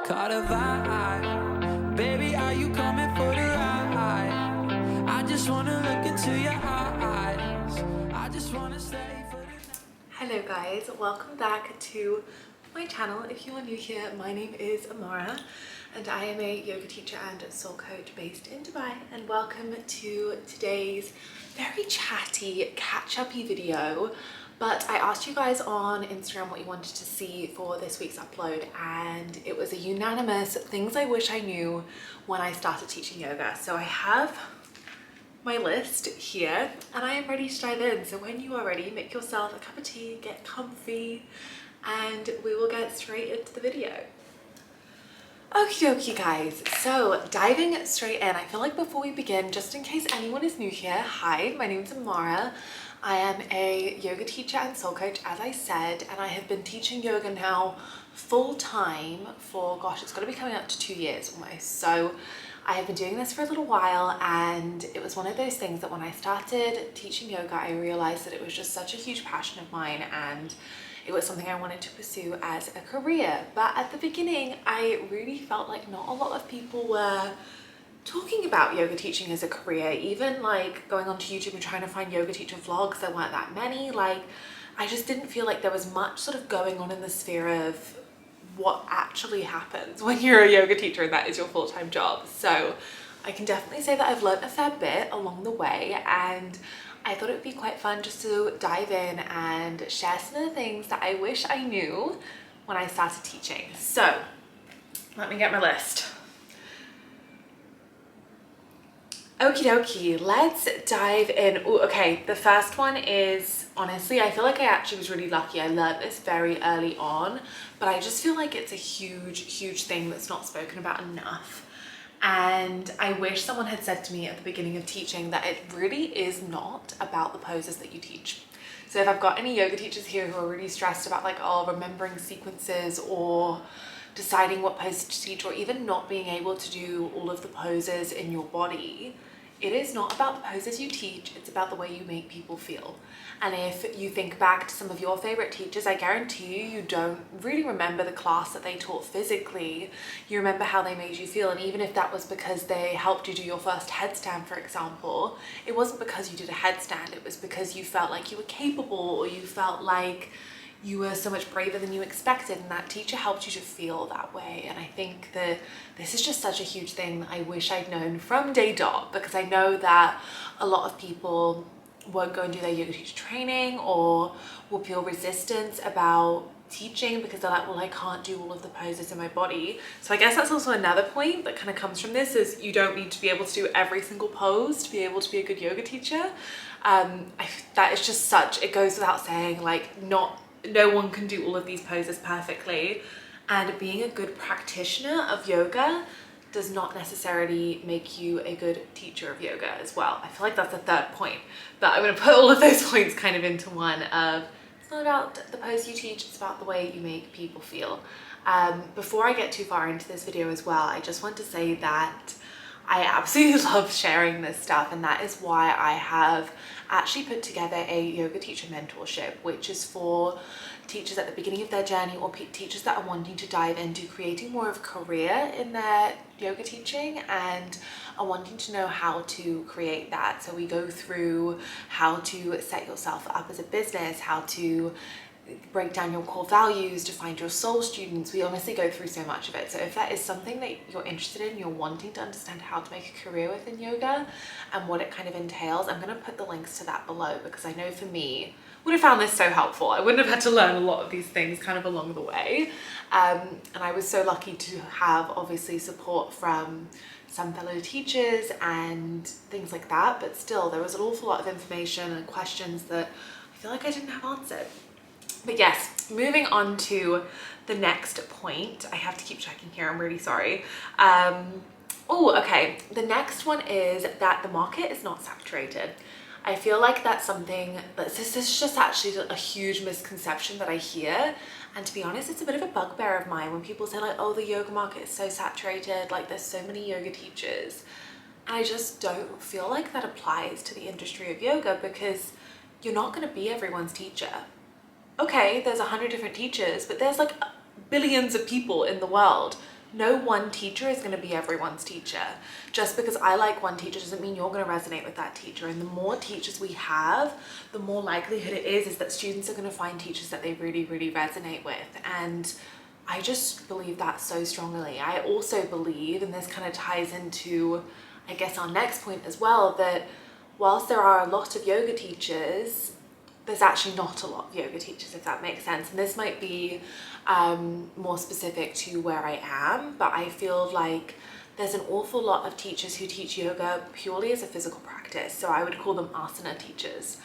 caught a vibe. Baby, are you coming for the ride? I just wanna look into your eyes. I just wanna stay for the night. Hello guys, welcome back to my channel. If you are new here, my name is Amara and I am a yoga teacher and soul coach based in Dubai, and welcome to today's very chatty catch-uppy video. But I asked you guys on Instagram what you wanted to see for this week's upload, and it was a unanimous things I wish I knew when I started teaching yoga. So I have my list here and I am ready to dive in. So when you are ready, make yourself a cup of tea, get comfy, and we will get straight into the video. Okie dokie guys, so diving straight in, I feel like before we begin, just in case anyone is new here, hi, my name is Amara. I am a yoga teacher and soul coach, as I said, and I have been teaching yoga now full time for, gosh, it's going to be coming up to 2 years almost. So I have been doing this for a little while, and it was one of those things that when I started teaching yoga, I realized that it was just such a huge passion of mine and it was something I wanted to pursue as a career. But at the beginning, I really felt like not a lot of people were talking about yoga teaching as a career. Even like going onto YouTube and trying to find yoga teacher vlogs, there weren't that many. Like, I just didn't feel like there was much sort of going on in the sphere of what actually happens when you're a yoga teacher and that is your full-time job. So I can definitely say that I've learned a fair bit along the way, and I thought it would be quite fun just to dive in and share some of the things that I wish I knew when I started teaching. So let me get my list. Okie dokie, let's dive in. Ooh, okay, the first one is, honestly, I feel like I actually was really lucky. I learned this very early on, but I just feel like it's a huge thing that's not spoken about enough. And I wish someone had said to me at the beginning of teaching that it really is not about the poses that you teach. So if I've got any yoga teachers here who are really stressed about like, oh, remembering sequences or deciding what pose to teach, or even not being able to do all of the poses in your body, it is not about the poses you teach, it's about the way you make people feel. And if you think back to some of your favorite teachers, I guarantee you don't really remember the class that they taught physically. You remember how they made you feel. And even if that was because they helped you do your first headstand, for example, it wasn't because you did a headstand, it was because you felt like you were capable, or you felt like you were so much braver than you expected, and that teacher helped you to feel that way. And I think that this is just such a huge thing that I wish I'd known from day dot, because I know that a lot of people won't go and do their yoga teacher training, or will feel resistance about teaching because they're like, well, I can't do all of the poses in my body. So I guess that's also another point that kind of comes from this, is you don't need to be able to do every single pose to be able to be a good yoga teacher. That is just such, it goes without saying, like, no one can do all of these poses perfectly, and being a good practitioner of yoga does not necessarily make you a good teacher of yoga as well. I feel like that's the third point, but I'm going to put all of those points kind of into one of, it's not about the pose you teach, it's about the way you make people feel. Before I get too far into this video as well, I just want to say that I absolutely love sharing this stuff, and that is why I have actually put together a yoga teacher mentorship, which is for teachers at the beginning of their journey, or teachers that are wanting to dive into creating more of a career in their yoga teaching and are wanting to know how to create that. So we go through how to set yourself up as a business, how to break down your core values, to find your soul students. We honestly go through so much of it. So if that is something that you're interested in, you're wanting to understand how to make a career within yoga and what it kind of entails, I'm going to put the links to that below, because I know for me, would have found this so helpful. I wouldn't have had to learn a lot of these things kind of along the way. And I was so lucky to have obviously support from some fellow teachers and things like that, but still there was an awful lot of information and questions that I feel like I didn't have answered. But yes, moving on to the next point. I have to keep checking here, I'm really sorry. Oh, okay. The next one is that the market is not saturated. I feel like that's something this is just actually a huge misconception that I hear. And to be honest, it's a bit of a bugbear of mine when people say like, oh, the yoga market is so saturated, like there's so many yoga teachers. And I just don't feel like that applies to the industry of yoga, because you're not going to be everyone's teacher. Okay, there's 100 different teachers, but there's like billions of people in the world. No one teacher is going to be everyone's teacher. Just because I like one teacher doesn't mean you're going to resonate with that teacher. And the more teachers we have, the more likelihood it is that students are going to find teachers that they really, really resonate with. And I just believe that so strongly. I also believe, and this kind of ties into, I guess, our next point as well, that whilst there are a lot of yoga teachers, there's actually not a lot of yoga teachers, if that makes sense. And this might be more specific to where I am, but I feel like there's an awful lot of teachers who teach yoga purely as a physical practice. So I would call them asana teachers.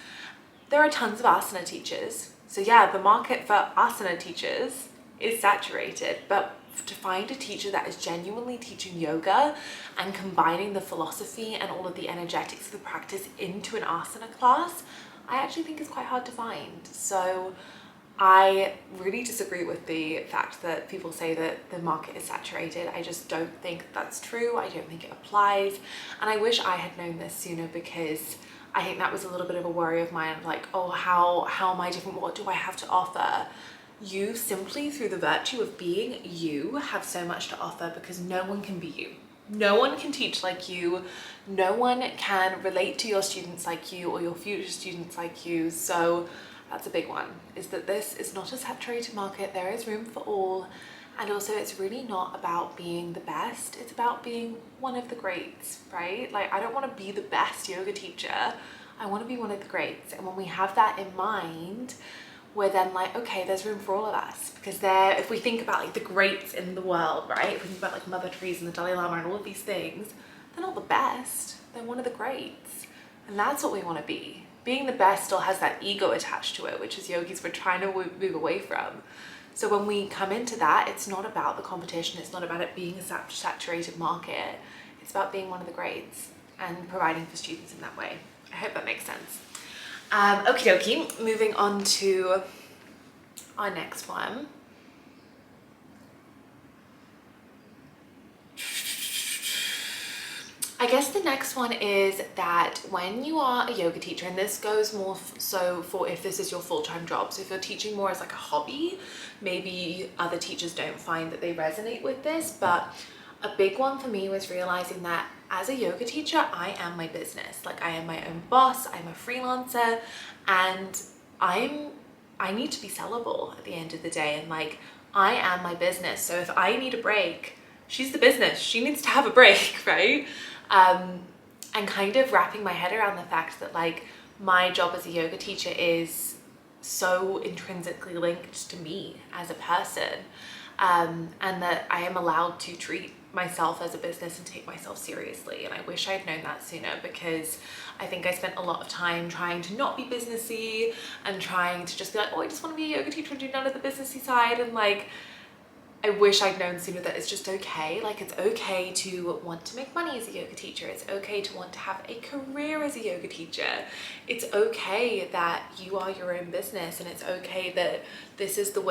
There are tons of asana teachers. So yeah, the market for asana teachers is saturated, but to find a teacher that is genuinely teaching yoga and combining the philosophy and all of the energetics of the practice into an asana class, I actually think is quite hard to find. So I really disagree with the fact that people say that the market is saturated. I just don't think that's true. I don't think it applies. And I wish I had known this sooner, because I think that was a little bit of a worry of mine, like, oh, how am I different? What do I have to offer? You simply, through the virtue of being you, have so much to offer, because no one can be you. No one can teach like you. No one can relate to your students like you or your future students like you. So that's a big one, is that this is not a saturated market. There is room for all. And also, it's really not about being the best. It's about being one of the greats, right? Like, I don't want to be the best yoga teacher. I want to be one of the greats. And when we have that in mind, we're then like, okay, there's room for all of us. Because if we think about like the greats in the world, right? If we think about like Mother Teresa and the Dalai Lama and all of these things, they're not the best. They're one of the greats. And that's what we want to be. Being the best still has that ego attached to it, which is yogis we're trying to move away from. So when we come into that, it's not about the competition. It's not about it being a saturated market. It's about being one of the greats and providing for students in that way. I hope that makes sense. Okie dokie, moving on to our next one. I guess the next one is that when you are a yoga teacher, and this goes more so for if this is your full-time job, so if you're teaching more as like a hobby, maybe other teachers don't find that they resonate with this, but a big one for me was realizing that as a yoga teacher, I am my business. Like, I am my own boss, I'm a freelancer, and I need to be sellable at the end of the day. And like, I am my business. So if I need a break, she's the business. She needs to have a break, right? And kind of wrapping my head around the fact that like my job as a yoga teacher is so intrinsically linked to me as a person, and that I am allowed to treat myself as a business and take myself seriously. And I wish I'd known that sooner, because I think I spent a lot of time trying to not be businessy and trying to just be like, oh, I just want to be a yoga teacher and do none of the businessy side. And like, I wish I'd known sooner that it's just okay. Like, it's okay to want to make money as a yoga teacher. It's okay to want to have a career as a yoga teacher. It's okay that you are your own business, and it's okay that this is the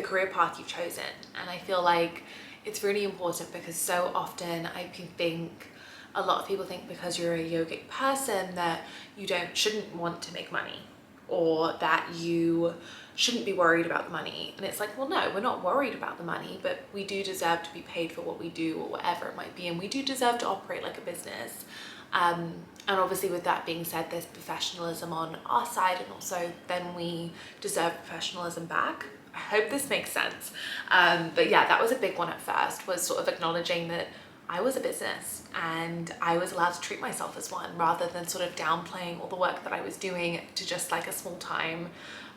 career path you've chosen. And I feel like it's really important, because so often I can think a lot of people think because you're a yogic person that you shouldn't want to make money, or that you shouldn't be worried about the money. And it's like, well, no, we're not worried about the money, but we do deserve to be paid for what we do, or whatever it might be, and we do deserve to operate like a business. And obviously, with that being said, there's professionalism on our side, and also then we deserve professionalism back. I hope this makes sense. But yeah, that was a big one at first, was sort of acknowledging that I was a business and I was allowed to treat myself as one, rather than sort of downplaying all the work that I was doing to just like a small-time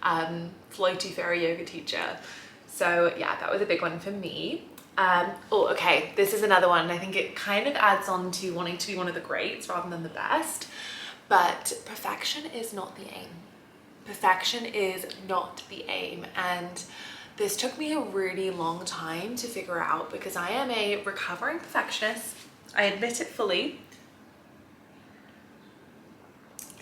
floaty fairy yoga teacher. So yeah, that was a big one for me. Oh, okay, this is another one. I think it kind of adds on to wanting to be one of the greats rather than the best, but perfection is not the aim. Perfection is not the aim. And this took me a really long time to figure out, because I am a recovering perfectionist. I admit it fully.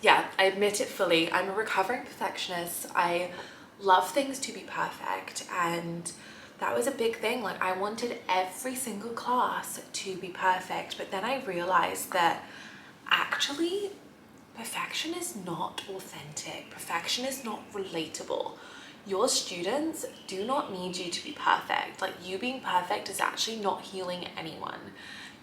Yeah, I admit it fully. I'm a recovering perfectionist. I love things to be perfect, and that was a big thing. Like, I wanted every single class to be perfect, but then I realized that actually perfection is not authentic. Perfection is not relatable. your students do not need you to be perfect. Like, you being perfect is actually not healing anyone.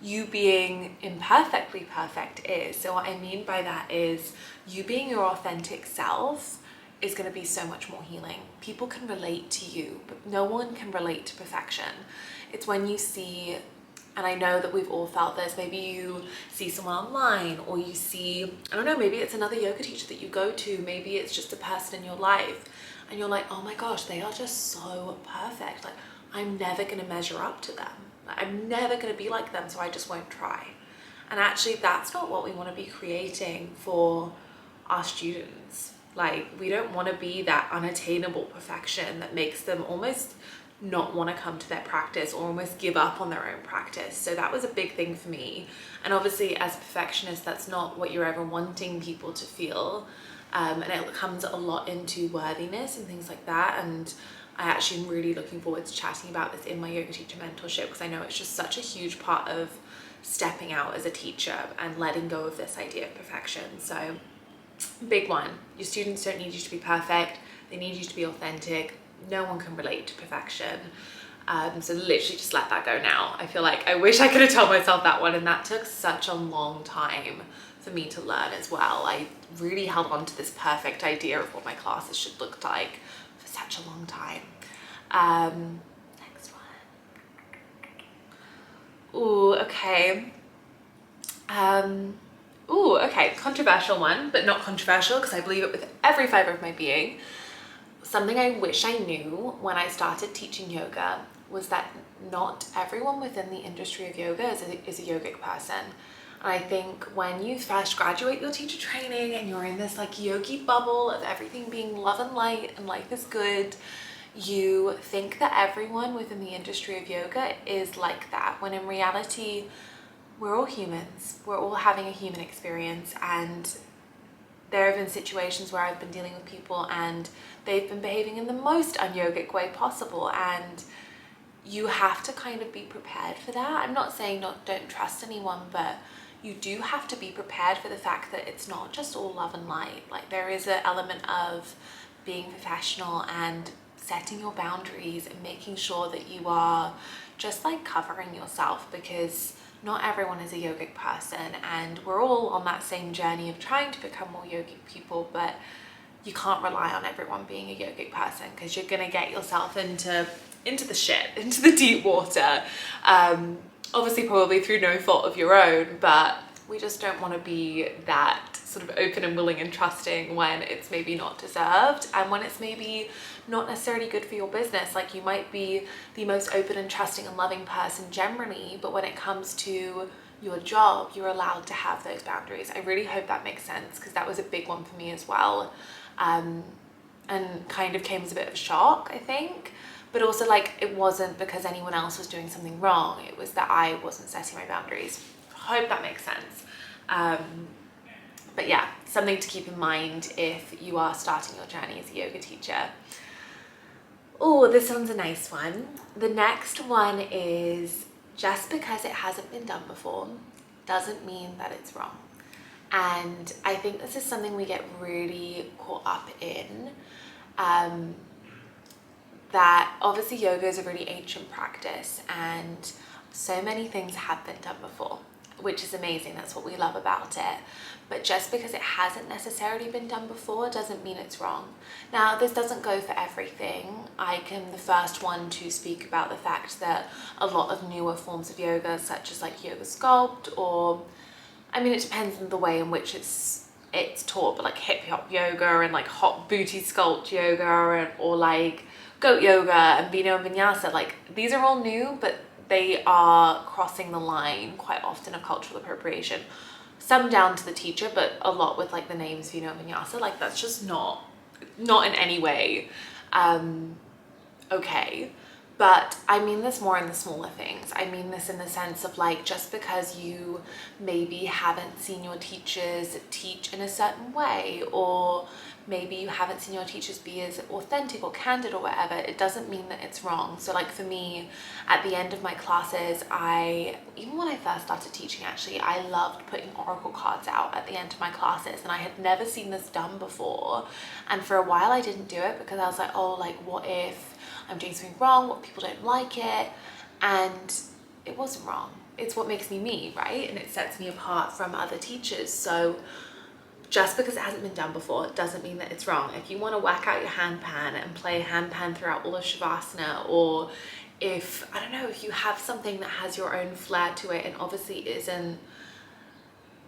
You being imperfectly perfect is. So what I mean by that is you being your authentic self is going to be so much more healing. People can relate to you, but no one can relate to perfection. It's when you see, and I know that we've all felt this, maybe you see someone online, or you see, I don't know, maybe it's another yoga teacher that you go to, maybe it's just a person in your life, and you're like, oh my gosh, they are just so perfect. Like, I'm never going to measure up to them. I'm never going to be like them, so I just won't try. And actually, that's not what we want to be creating for our students. Like, we don't want to be that unattainable perfection that makes them almost not want to come to their practice or almost give up on their own practice. So that was a big thing for me. And obviously, as a perfectionist, that's not what you're ever wanting people to feel. And it comes a lot into worthiness and things like that. And I actually am really looking forward to chatting about this in my yoga teacher mentorship, because I know it's just such a huge part of stepping out as a teacher and letting go of this idea of perfection. So big one, your students don't need you to be perfect, they need you to be authentic. No one can relate to perfection. So literally just let that go now. I feel like I wish I could have told myself that one, and that took such a long time for me to learn as well. I really held on to this perfect idea of what my classes should look like for such a long time. Next one. Ooh, okay. Okay, controversial one, but not controversial because I believe it with every fiber of my being. Something I wish I knew when I started teaching yoga was that not everyone within the industry of yoga is a yogic person. And I think when you first graduate your teacher training and you're in this like yogi bubble of everything being love and light and life is good, you think that everyone within the industry of yoga is like that, when in reality, we're all humans. We're all having a human experience, and there have been situations where I've been dealing with people and they've been behaving in the most un-yogic way possible, and you have to kind of be prepared for that. I'm not saying don't trust anyone, but you do have to be prepared for the fact that it's not just all love and light. Like, there is an element of being professional and setting your boundaries and making sure that you are just like covering yourself, because not everyone is a yogic person, and we're all on that same journey of trying to become more yogic people, but you can't rely on everyone being a yogic person, because you're going to get yourself into the shit, into the deep water. Obviously probably through no fault of your own, but we just don't want to be that sort of open and willing and trusting when it's maybe not deserved, and when it's maybe not necessarily good for your business. Like, you might be the most open and trusting and loving person generally, but when it comes to your job, you're allowed to have those boundaries. I really hope that makes sense, because that was a big one for me as well, and kind of came as a bit of a shock, I think. But also, like, it wasn't because anyone else was doing something wrong, it was that I wasn't setting my boundaries. Hope that makes sense. But yeah, something to keep in mind if you are starting your journey as a yoga teacher. Oh, this one's a nice one. The next one is, just because it hasn't been done before doesn't mean that it's wrong. And I think this is something we get really caught up in. That obviously yoga is a really ancient practice, and so many things have been done before, which is amazing. That's what we love about it. But just because it hasn't necessarily been done before doesn't mean it's wrong. Now, this doesn't go for everything. I am the first one to speak about the fact that a lot of newer forms of yoga, such as like yoga sculpt, or, I mean, it depends on the way in which it's taught, but like hip hop yoga and like hot booty sculpt yoga, or like goat yoga and Bino and Vinyasa, like, these are all new, but they are crossing the line quite often of cultural appropriation. Some down to the teacher, but a lot with like the names Vino and Vinyasa. Like, that's just not in any way okay. But I mean this more in the smaller things. I mean this in the sense of like, just because you maybe haven't seen your teachers teach in a certain way, or maybe you haven't seen your teachers be as authentic or candid or whatever, it doesn't mean that it's wrong. So like for me, at the end of my classes, even when I first started teaching actually, I loved putting oracle cards out at the end of my classes, and I had never seen this done before. And for a while I didn't do it because I was like, oh, like what if I'm doing something wrong? What if people don't like it? And it wasn't wrong. It's what makes me me, right? And it sets me apart from other teachers. So just because it hasn't been done before doesn't mean that it's wrong. If you want to whack out your handpan and play handpan throughout all of Shavasana, or if, I don't know, if you have something that has your own flair to it and obviously isn't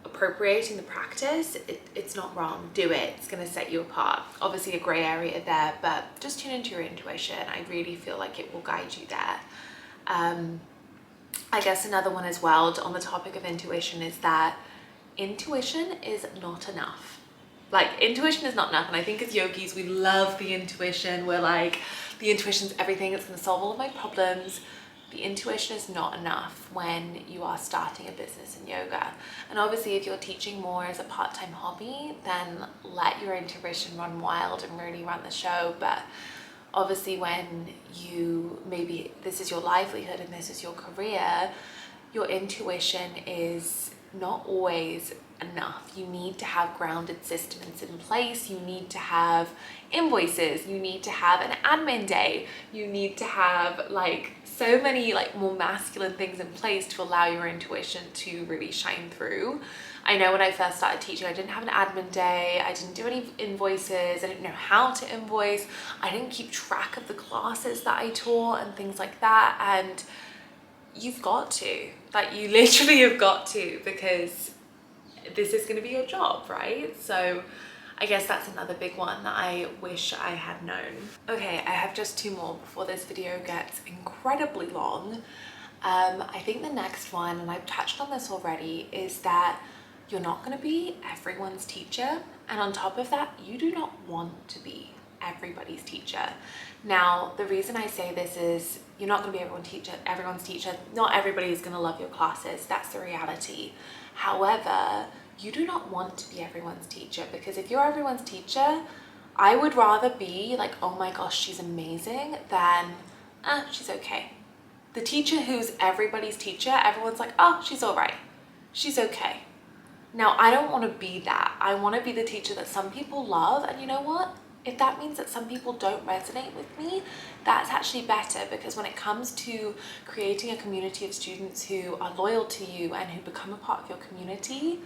appropriating the practice, it's not wrong. Do it. It's going to set you apart. Obviously a gray area there, but just tune into your intuition. I really feel like it will guide you there. I guess another one as well on the topic of intuition is that intuition is not enough. Like intuition is not enough. And I think as yogis, we love the intuition. We're like, the intuition's everything. It's going to solve all of my problems. The intuition is not enough when you are starting a business in yoga. And obviously if you're teaching more as a part-time hobby, then let your intuition run wild and really run the show. But obviously when maybe this is your livelihood and this is your career, your intuition is not always enough. You need to have grounded systems in place. You need to have invoices. You need to have an admin day. You need to have like so many like more masculine things in place to allow your intuition to really shine through. I know when I first started teaching, I didn't have an admin day. I didn't do any invoices. I didn't know how to invoice. I didn't keep track of the classes that I taught and things like that. And you've got to, like you literally have got to, because this is going to be your job, right? So I guess that's another big one that I wish I had known. Okay, I have just two more before this video gets incredibly long. I think the next one, and I've touched on this already, is that you're not going to be everyone's teacher. And on top of that, you do not want to be everybody's teacher. Now, the reason I say this is you're not going to be everyone's teacher. Not everybody is going to love your classes. That's the reality. However, you do not want to be everyone's teacher, because if you're everyone's teacher, I would rather be like, oh my gosh, she's amazing, than, she's okay. The teacher who's everybody's teacher, everyone's like, oh, she's all right. She's okay. Now, I don't want to be that. I want to be the teacher that some people love. And you know what? If that means that some people don't resonate with me, that's actually better, because when it comes to creating a community of students who are loyal to you and who become a part of your community,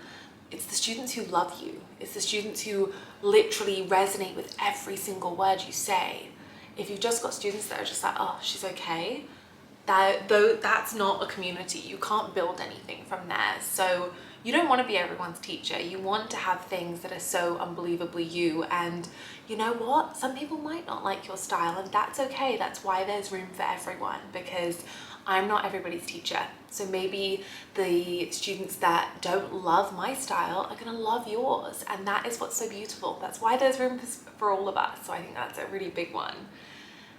it's the students who love you. It's the students who literally resonate with every single word you say. If you've just got students that are just like, oh, she's okay, that's not a community. You can't build anything from there. So you don't want to be everyone's teacher. You want to have things that are so unbelievably you. And you know what? Some people might not like your style, and that's okay. That's why there's room for everyone, because I'm not everybody's teacher. So maybe the students that don't love my style are going to love yours. And that is what's so beautiful. That's why there's room for all of us. So I think that's a really big one.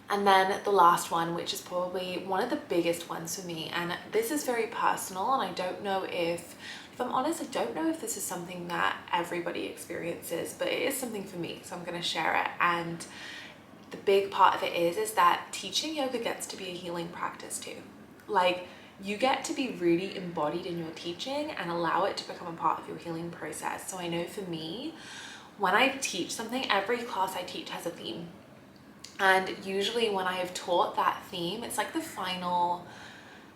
And then the last one, which is probably one of the biggest ones for me, and this is very personal, and I don't know if I'm honest, I don't know if this is something that everybody experiences, but it is something for me, so I'm going to share it. And the big part of it is that teaching yoga gets to be a healing practice too. Like, you get to be really embodied in your teaching and allow it to become a part of your healing process. So I know for me, when I teach something, every class I teach has a theme. And usually when I have taught that theme, it's like the final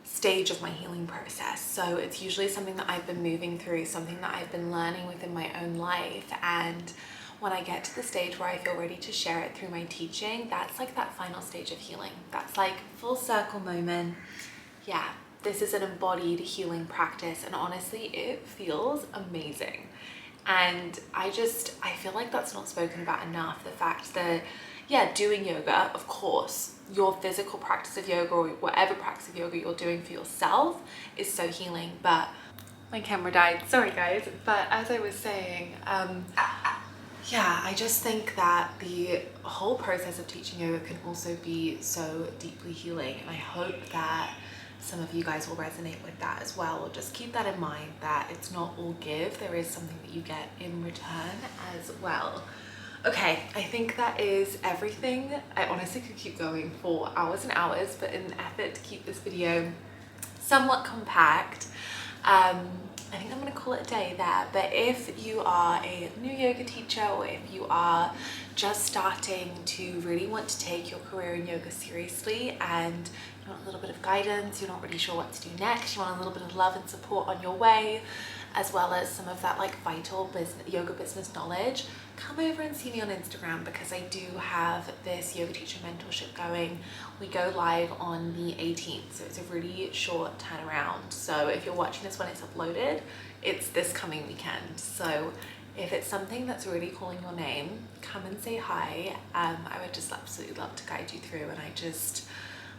stage of my healing process. So it's usually something that I've been moving through, something that I've been learning within my own life. And when I get to the stage where I feel ready to share it through my teaching, that's like that final stage of healing. That's like full circle moment. Yeah, this is an embodied healing practice, and honestly, it feels amazing. And I feel like that's not spoken about enough. The fact that, yeah, doing yoga, of course, your physical practice of yoga or whatever practice of yoga you're doing for yourself is so healing. But my camera died, sorry guys. But as I was saying, yeah, I just think that the whole process of teaching yoga can also be so deeply healing. And I hope that some of you guys will resonate with that as well, or just keep that in mind, that it's not all give. There is something that you get in return as well. Okay, I think that is everything. I honestly could keep going for hours and hours, but in an effort to keep this video somewhat compact, I think I'm gonna call it a day there. But if you are a new yoga teacher, or if you are just starting to really want to take your career in yoga seriously and you want a little bit of guidance, you're not really sure what to do next, you want a little bit of love and support on your way, as well as some of that like vital yoga business knowledge, come over and see me on Instagram, because I do have this yoga teacher mentorship going. We go live on the 18th, so it's a really short turnaround. So if you're watching this when it's uploaded, it's this coming weekend. So if it's something that's really calling your name, come and say hi. I would just absolutely love to guide you through, and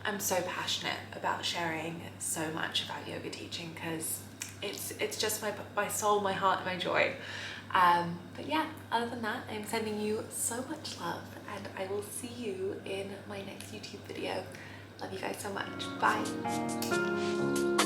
I'm so passionate about sharing so much about yoga teaching, because it's just my soul, my heart, my joy. But yeah, other than that, I'm sending you so much love, and I will see you in my next YouTube video. Love you guys so much. Bye.